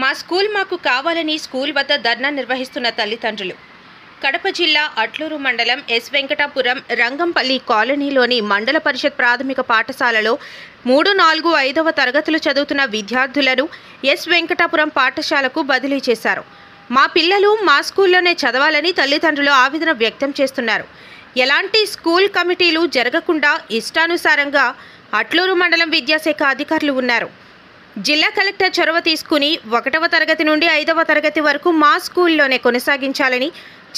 మా స్కూల్ మాకు కావాలని స్కూల్ వద్ద ధర్నా నిర్వహిస్తున్న తల్లిదండ్రులు. కడప జిల్లా అట్లూరు మండలం ఎస్ వెంకటాపురం రంగంపల్లి కాలనీలోని మండల పరిషత్ ప్రాథమిక పాఠశాలలో 3, 4, 5వ తరగతులు చదువుతున్న విద్యార్థులను ఎస్ వెంకటాపురం పాఠశాలకు బదిలీ చేశారు. మా పిల్లలు మా స్కూల్లోనే చదవాలని తల్లిదండ్రులు ఆవేదన వ్యక్తం చేస్తున్నారు. ఎలాంటి స్కూల్ కమిటీలు జరగకుండా ఇష్టానుసారంగా అట్లూరు మండలం విద్యాశాఖ అధికారులు ఉన్నారు. జిల్లా కలెక్టర్ చొరవ తీసుకుని 1వ తరగతి నుండి 5వ తరగతి వరకు మా స్కూల్లోనే కొనసాగించాలని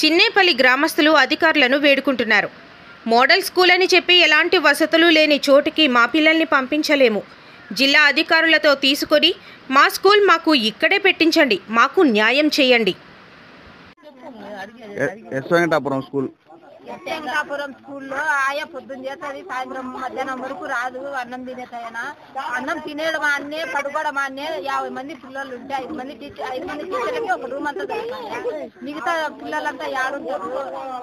చిన్నేపల్లి గ్రామస్తులు అధికారులను వేడుకుంటున్నారు. మోడల్ స్కూల్ అని చెప్పి ఎలాంటి వసతులు లేని చోటుకి మా పిల్లల్ని పంపించలేము. జిల్లా అధికారులతో తీసుకొని మా స్కూల్ మాకు ఇక్కడే పెట్టించండి, మాకు న్యాయం చేయండి. ఎస్ వెంకటాపురం స్కూల్లో ఆయా పొద్దున్న చేస్తుంది, సాయంత్రం మధ్యాహ్నం వరకు రాదు. అన్నం తినేతాయనా, అన్నం తినేయడం అన్నే, పడుకోవడం అన్నే. 50 మంది పిల్లలు ఉంటే 5 మంది టీచర్లకి ఒక రూమ్ అంతా దొరుకుతాయా? మిగతా పిల్లలంతా ఏడుంటారు.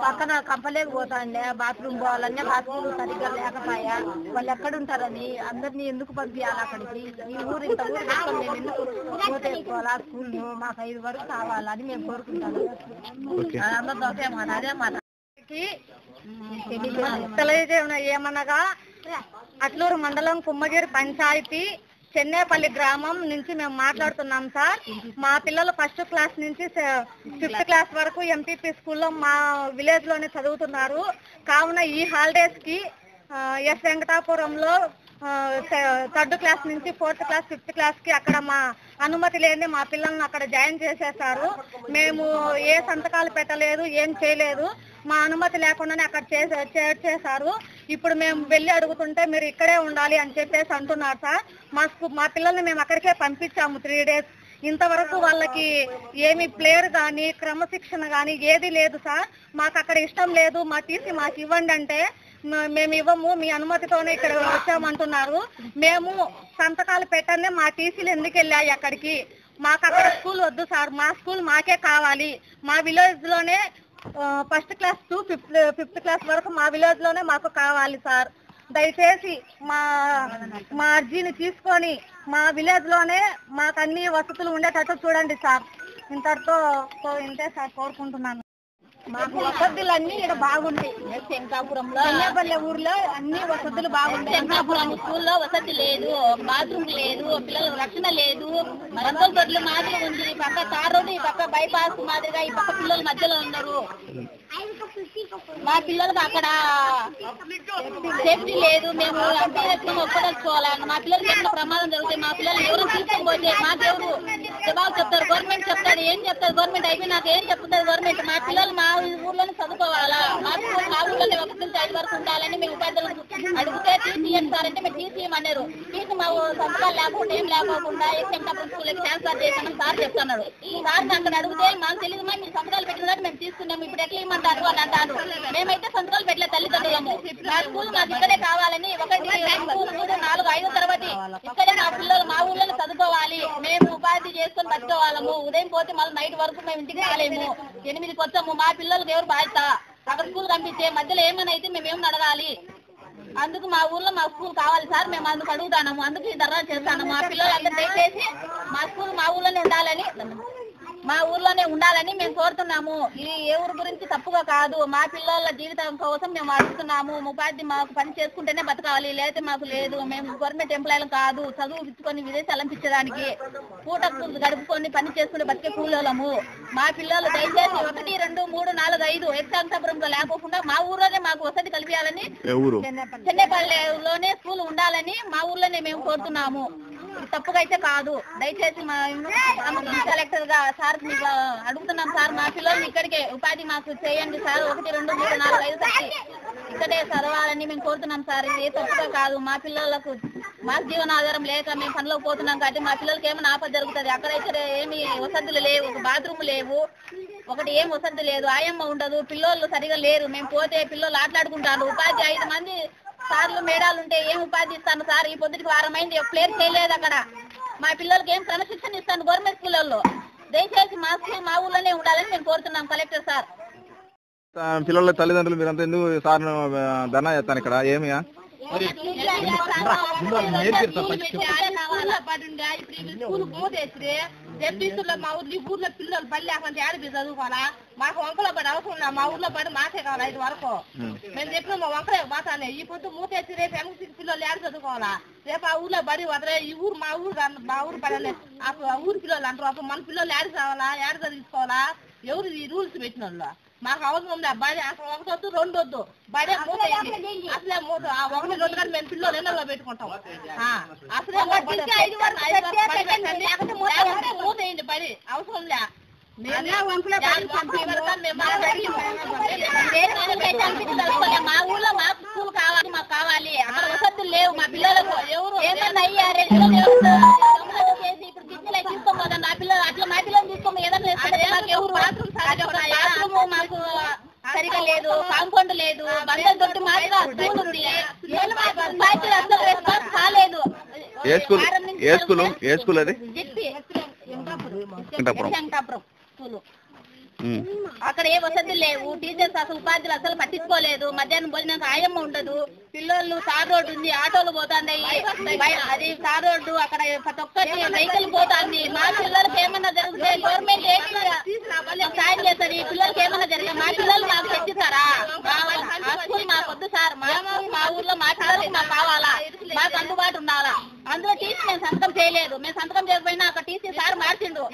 పక్కన కంపలేక పోతాండే, బాత్రూమ్ పోవాలన్నా బాత్రూమ్ సరిగ్గా లేకపోయా. వాళ్ళు ఎక్కడుంటారని అందరినీ ఎందుకు పంపించాలి అక్కడికి? ఈ ఊరు ఇంత ఊరు పెట్టుకొని మేము ఎందుకు పోతేసుకోవాలా? స్కూల్ మాకు 5 వరకు కావాలని మేము కోరుకుంటాము. అందరితో అదే మాట ఏమనగా అట్లూరు మండలం కుమ్మగిరి పంచాయతీ చెన్నేపల్లి గ్రామం నుంచి మేము మాట్లాడుతున్నాం సార్. మా పిల్లలు 1st క్లాస్ నుంచి 5th క్లాస్ వరకు ఎంపీపీ స్కూల్లో మా విలేజ్ లోనే చదువుతున్నారు. కావున ఈ హాలిడేస్ కి ఎస్ వెంకటాపురంలో 3rd క్లాస్ నుంచి 4th క్లాస్ 5th క్లాస్ కి అక్కడ మా అనుమతి లేని మా పిల్లల్ని అక్కడ జాయిన్ చేసేసారు. మేము ఏ సంతకాలు పెట్టలేదు, ఏం చేయలేదు. మా అనుమతి లేకుండానే అక్కడ చేశారు. ఇప్పుడు మేము వెళ్ళి అడుగుతుంటే మీరు ఇక్కడే ఉండాలి అని చెప్పేసి అంటున్నారు సార్. మా పిల్లల్ని మేము అక్కడికే పంపించాము 3 డేస్. ఇంతవరకు వాళ్ళకి ఏమి ప్లేయర్ కానీ క్రమశిక్షణ కానీ ఏది లేదు సార్. మాకు అక్కడ ఇష్టం లేదు, మా టీసీ మాకు ఇవ్వండి అంటే మేము ఇవ్వము, మీ అనుమతితోనే ఇక్కడ వచ్చామంటున్నారు. మేము సంతకాలు పెట్టండి, మా టీసీలు ఎందుకు వెళ్ళాయి అక్కడికి? మాకు అక్కడ స్కూల్ వద్దు సార్, మా స్కూల్ మాకే కావాలి. మా విలేజ్ లోనే 1st class to 5th class వరకు మా విలేజ్ లోనే మాకు కావాలి సార్. దయచేసి మా అర్జీని తీసుకొని మా విలేజ్ లోనే మాకు అన్ని వసతులు ఉండేటట్టు చూడండి సార్. ఇంతటితో ఇంతే సార్ కోరుకుంటున్నాను. మాకు వసతులు అన్ని ఇక్కడ బాగుంటాయి. శంకాపురంలో చెన్నేపల్లి ఊర్లో అన్ని వసతులు బాగుంటాయి. శంకాపురం స్కూల్లో వసతి లేదు, బాత్రూమ్ లేదు, పిల్లలకు రక్షణ లేదు, రంగుల తొడ్లు మాదిరి ఉంది. ఈ పక్క తార్ రోడ్డు, ఈ పక్క బైపాస్ మాదిరిగా ఈ పక్క పిల్లల మధ్యలో ఉన్నారు. మా పిల్లలకు అక్కడ సేఫ్టీ లేదు. మేము ఒప్పదలుచుకోవాలన్న మా పిల్లలకి ఎన్నో ప్రమాదం జరుగుతాయి. మా పిల్లలు ఎవరు తీసుకొని పోతే మాకెవరు జవాబు చెప్తారు? గవర్నమెంట్ చెప్తారు. ఏం చెప్తారు గవర్నమెంట్? అయిపోయి నాకు ఏం చెప్తారు గవర్నమెంట్? మా పిల్లలు మా ఊర్లోనే చదువుకోవాలా? మా స్కూల్ మా ఊర్లోనే 1 నుంచి 5 వరకు ఉండాలని మేము ఉపాధ్యాయులకు అడిగితే టీసీ ఇస్తారంటే మేము టీసీ అన్నారు. టీసీ మా సంతకాలు లేకుండా ఏం లేకోకుండా వెంకటాపురం స్కూల్కి ట్రాన్స్ఫర్ చేశామని సార్ చెప్తున్నారు. సార్ని అక్కడ అడిగితే మాకు తెలియదు, మీరు సంతకాలు పెట్టినట్టు మేము తీసుకున్నాము, ఇప్పుడు ఎట్లా ఇమ్మంటారు అని అంటారు. మేమైతే సంతకాలు పెట్టలేదు తల్లిదండ్రులము. మా స్కూల్ మాకు ఇక్కడే కావాలని 1, 2, 3, 4, 5 తరగతి ఇక్కడే మా పిల్లలు మా ఊళ్ళో చదువుకోవాలి. మేము ఉపాధి చేసుకొని బతుకోవాలము. ఉదయం పోతే మళ్ళీ నైట్ వరకు మేము ఇంటికి రాలేము. 8కి వచ్చాము. మా పిల్లలకు ఎవరు బాధ్యత? అక్కడ స్కూల్ పంపించే మధ్యలో ఏమైనా అయితే మేము ఏమని అడగాలి? అందుకు మా ఊర్లో మా స్కూల్ కావాలి సార్. మేము అందుకు అడుగుతాము, అందుకు ఈ ధర్నా చేస్తాను. మా పిల్లలు అందరూ దయచేసి మా స్కూల్ మా ఊర్లోనే ఉండాలని మేము కోరుతున్నాము. ఈ ఏ ఊరు గురించి తప్పుగా కాదు, మా పిల్లల జీవితం కోసం మేము అడుగుతున్నాము. ఉపాధి మాకు పని చేసుకుంటేనే బతకాలి, లేకపోతే మాకు లేదు. మేము గవర్నమెంట్ ఎంప్లాయీలు కాదు, చదువుకొని విదేశాలు పంపించడానికి పూటకు గడుపుకొని పని చేసుకుని బతికే కూలీలము. మా పిల్లలు దయచేసి 1, 2, 3, 4, 5 ఎగ్జాంపురంలో లేకోకుండా మా ఊర్లోనే మాకు వసతి కల్పించాలని, చెన్నేపల్లిలోనే స్కూల్ ఉండాలని మా ఊర్లోనే మేము కోరుతున్నాము. తప్పుగా అయితే కాదు. దయచేసి మా కలెక్టర్ గా సార్ మీకు అడుగుతున్నాం సార్, మా పిల్లల్ని ఇక్కడికే ఉపాధి మాకు చేయండి సార్. 1, 2, 3, 4, 5 ఇక్కడే చదవాలని మేము కోరుతున్నాం సార్. ఇది తప్పుగా కాదు. మా పిల్లలకు మాకు జీవనాధారం లేక మేము పనిలోకి పోతున్నాం కాబట్టి మా పిల్లలకి ఏమైనా ఆపద జరుగుతుంది. అక్కడైతే ఏమి వసతులు లేవు, ఒక బాత్రూమ్ లేవు, ఒకటి ఏం వసతి లేదు, ఆయమ్మ ఉండదు, పిల్లలు సరిగా లేరు. మేము పోతే పిల్లలు ఆటలాడుకుంటారు. ఉపాధి 5 మంది సార్లు మేడాలు ఉంటే ఏం ఉపాధి ఇస్తాను సార్? ఈ పొద్దుటికి 1 వారం అయింది, ప్లేర్ చేయలేదు అక్కడ. మా పిల్లలకి ఏం క్రమశిక్షణ ఇస్తాను గవర్నమెంట్ స్కూళ్ళల్లో? దయచేసి మా స్కూల్ మా ఊళ్ళోనే ఉండాలని మేము కోరుతున్నాం కలెక్టర్ సార్. పిల్లల తల్లిదండ్రులు మీరంతా ఎందుకు సార్ ధర్నా చేస్తాను ఇక్కడ? ఏమియా మా ఊర్లో పిల్లలు బడి లేకుండా ఆడిపి చదువుకోవాలా మాకు వంకలో పడి అవసరం మా ఊర్లో పడి మాకే కావాలి 5 వరకు మేము చెప్పిన మా వంకలే పోతానే ఈ పొద్దు మూతేసి రేపు ఎంసీ పిల్లలు ఆడి చదువుకోవాలా రేపు ఆ ఊర్లో బడి వదలే ఈ ఊరు మా ఊరు పడలే ఆ ఊరు పిల్లలు అంటారు అప్పుడు మన పిల్లలు ఆడి కావాలా ఆడి చదివించుకోవాలా ఎవరు ఈ రూల్స్ పెట్టిన వాళ్ళు మాకు అవసరం ఉంది బడి అసలు 1 వద్దు 2 వద్దు బడి అసలే మూత ఆ 1 2 కానీ మేము పిల్లలు ఎన్నో పెట్టుకుంటాం అసలే మూత వేయండి బడి అవసరం లే మా ఊర్లో మా స్కూల్ కావాలి మాకు కావాలి అక్కడ వసతులు లేవు మా పిల్లలకు ఎవరు ఏమన్నా అయ్యారు ఇప్పుడు కిచెన్ తీసుకోపోదా నా పిల్లలు అట్లా మా పిల్లలు తీసుకోమో ఏదైనా ఎవరు బాత్రూమ్ మాకు సరిగా లేదు కాంపౌండ్ లేదు బందల దొడ్డు మాత్రం కాలేదు వెంకటాపురం స్కూలు అక్కడ ఏ వసతి లేవు టీచర్స్ అసలు ఉపాధ్యులు అసలు పట్టించుకోలేదు మధ్యాహ్నం భోజనం ఆయమ్మ ఉండదు పిల్లలు తార్ రోడ్డు ఉంది ఆటోలు పోతాయి అది తార్ రోడ్డు అక్కడ ప్రతి ఒక్కటి వెహికల్ పోతుంది మా పిల్లలకి ఏమన్నా జరిగితే గవర్నమెంట్ సాయం చేస్తుంది పిల్లలకి ఏమన్నా జరిగితే మా పిల్లలు మాకు తెచ్చిస్తారా ఆ స్కూల్ మాకు వద్దు సార్ మా ఊర్లో మా పిల్లలకి మాకు కావాలా మాకు అందుబాటు ఉండాలా అందులో టీసీ మేము సంతకం చేయలేదు మేము సంతకం చేయకపోయినా అక్కడ టీసీ సార్ మార్చిండు